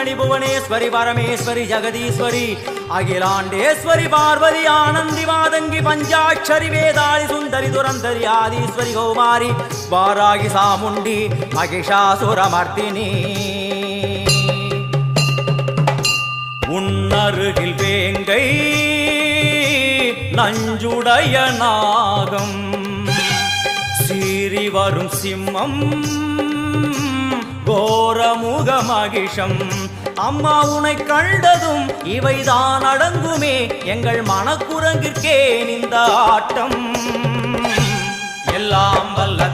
சிரோமணி புவனேஸ்வரி பரமேஸ்வரி ஜெகதீஸ்வரி அகிலாண்டேஸ்வரி பார்வதி ஆனந்தி மாதங்கி பஞ்சாட்சரி வேதாளி சுந்தரி துரந்தரி ஆதீஸ்வரி கௌமாரி வாராகி சாமுண்டி மகிஷாசுரமர்த்தினி உன்னருகில் வேங்கை நஞ்சுடைய நாகம் சீறி வரும் சிம்மம் கோரமுக மகிஷம் அம்மா உனை கண்டதும் இவைதான் அடங்குமே எங்கள் மனக்குரங்கிற்கே இந்த ஆட்டம் எல்லாம் வல்ல